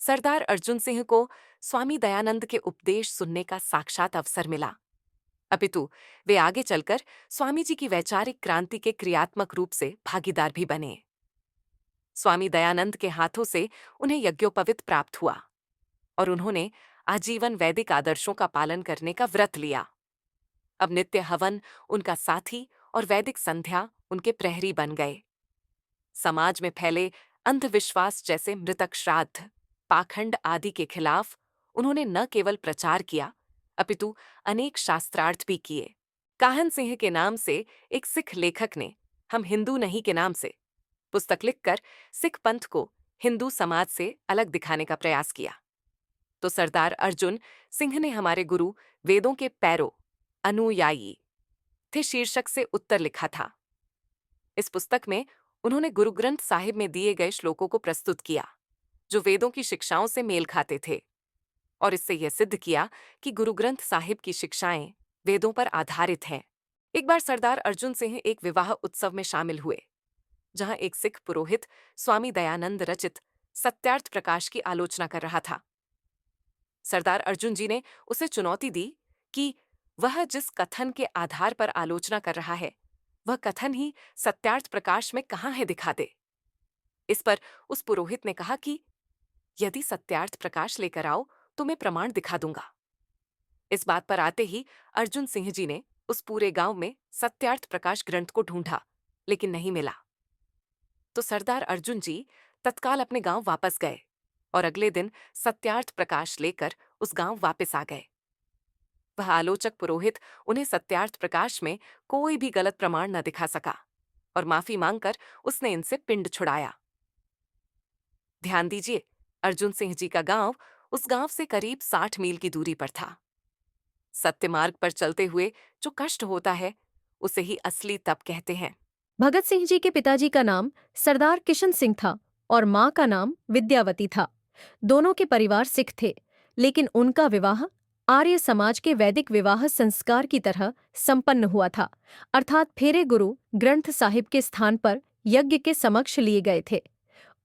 सरदार अर्जुन सिंह को स्वामी दयानंद के उपदेश सुनने का साक्षात अवसर मिला, अपितु वे आगे चलकर स्वामी जी की वैचारिक क्रांति के क्रियात्मक रूप से भागीदार भी बने। स्वामी दयानंद के हाथों से उन्हें यज्ञोपवीत प्राप्त हुआ और उन्होंने आजीवन वैदिक आदर्शों का पालन करने का व्रत लिया। अब नित्य हवन उनका साथी और वैदिक संध्या उनके प्रहरी बन गए। समाज में फैले अंधविश्वास जैसे मृतक श्राद्ध, पाखंड आदि के खिलाफ उन्होंने न केवल प्रचार किया, अपितु अनेक शास्त्रार्थ भी किए। काहन सिंह के नाम से एक सिख लेखक ने हम हिंदू नहीं के नाम से पुस्तक लिखकर सिख पंथ को हिंदू समाज से अलग दिखाने का प्रयास किया। तो सरदार अर्जुन सिंह ने हमारे गुरु वेदों के पैरों अनुयायी थे शीर्षक से उत्तर लिखा था। इस पुस्तक में उन्होंने गुरु ग्रंथ साहिब में दिए गए श्लोकों को प्रस्तुत किया, जो वेदों की शिक्षाओं से मेल खाते थे, और इससे यह सिद्ध किया कि गुरु ग्रंथ साहिब की शिक्षाएं वेदों पर आधारित हैं। एक बार सरदार अर्जुन सिंह एक विवाह उत्सव में शामिल हुए, जहां एक सिख पुरोहित स्वामी दयानंद रचित सत्यार्थ प्रकाश की आलोचना कर रहा था। सरदार अर्जुन जी ने उसे चुनौती दी कि वह जिस कथन के आधार पर आलोचना कर रहा है, वह कथन ही सत्यार्थ प्रकाश में कहाँ है, दिखा दे। इस पर उस पुरोहित ने कहा कि यदि सत्यार्थ प्रकाश लेकर आओ तो मैं प्रमाण दिखा दूंगा। इस बात पर आते ही अर्जुन सिंह जी ने उस पूरे गांव में सत्यार्थ प्रकाश ग्रंथ को ढूंढा, लेकिन नहीं मिला। तो सरदार अर्जुन जी तत्काल अपने गांव वापस गए और अगले दिन सत्यार्थ प्रकाश लेकर उस गांव वापस आ गए। वह आलोचक पुरोहित उन्हें सत्यार्थ प्रकाश में कोई भी गलत प्रमाण न दिखा सका और माफी मांगकर उसने इनसे पिंड छुड़ाया। ध्यान दीजिए, अर्जुन सिंह जी का गांव उस गांव से करीब 60 मील की दूरी पर था। सत्य मार्ग पर चलते हुए जो कष्ट होता है, उसे ही असली तप कहते हैं। भगत सिंह जी के पिताजी का नाम सरदार किशन सिंह था और माँ का नाम विद्यावती था। दोनों के परिवार सिख थे, लेकिन उनका विवाह आर्य समाज के वैदिक विवाह संस्कार की तरह संपन्न हुआ था, अर्थात फेरे गुरु ग्रंथ साहिब के स्थान पर यज्ञ के समक्ष लिए गए थे।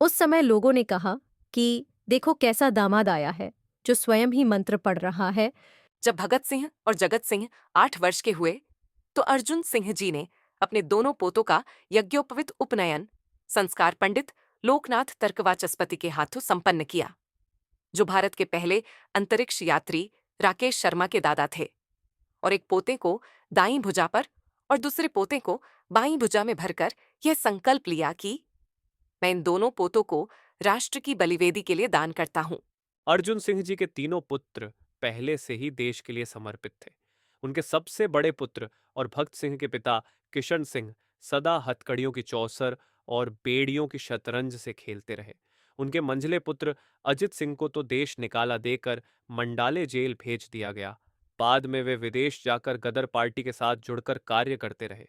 उस समय लोगों ने कहा कि देखो कैसा दामाद आया है, जो स्वयं ही मंत्र पढ़ रहा है। जब भगत सिंह और जगत सिंह 8 वर्ष के हुए, तो अर्जुन सिंह जी ने अपने दोनों पोतों का यज्ञोपवीत उपनयन संस्कार पंडित लोकनाथ तर्कवाचस्पति के हाथों संपन्न किया, जो भारत के पहले अंतरिक्ष यात्री राकेश शर्मा के दादा थे, और एक पोते को दाईं भुजा पर और दूसरे पोते को बाईं भुजा में भरकर यह संकल्प लिया कि मैं इन दोनों पोतों को राष्ट्र की बलिवेदी के लिए दान करता हूं। अर्जुन सिंह जी के तीनों पुत्र पहले से ही देश के लिए समर्पित थे। उनके सबसे बड़े पुत्र और भगत सिंह के पिता किशन सिंह सदा हथकड़ियों की चौसर और बेड़ियों की शतरंज से खेलते रहे। उनके मंझले पुत्र अजित सिंह को तो देश निकाला देकर मंडाले जेल भेज दिया गया। बाद में वे विदेश जाकर गदर पार्टी के साथ जुड़कर कार्य करते रहे।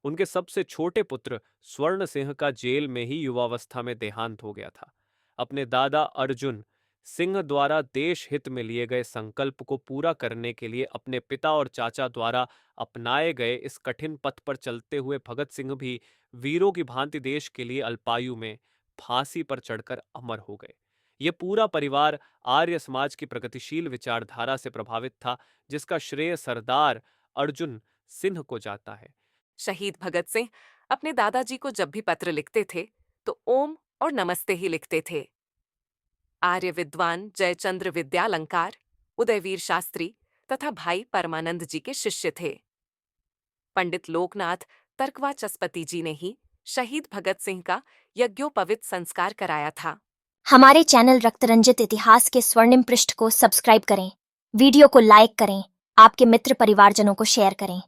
उनके सबसे छोटे पुत्र स्वर्ण सिंह का जेल में ही युवावस्था में देहांत हो गया था। अपने दादा अर्जुन सिंह द्वारा देश हित में लिए गए संकल्प को पूरा करने के लिए अपने पिता और चाचा द्वारा अपनाए गए इस कठिन पथ पर चलते हुए भगत सिंह भी वीरों की भांति देश के लिए अल्पायु में फांसी पर चढ़कर अमर हो गए। ये पूरा परिवार आर्य समाज की प्रगतिशील विचारधारा से प्रभावित था, जिसका श्रेय सरदार अर्जुन सिंह को जाता है। शहीद भगत सिंह अपने दादाजी को जब भी पत्र लिखते थे तो ओम और नमस्ते ही लिखते थे। आर्य विद्वान जयचंद्र विद्यालंकार, उदयवीर शास्त्री तथा भाई परमानंद जी के शिष्य थे। पंडित लोकनाथ तर्कवाचस्पति जी ने ही शहीद भगत सिंह का यज्ञोपवीत संस्कार कराया था। हमारे चैनल रक्तरंजित इतिहास के स्वर्णिम पृष्ठ को सब्सक्राइब करें, वीडियो को लाइक करें, आपके मित्र परिवारजनों को शेयर करें।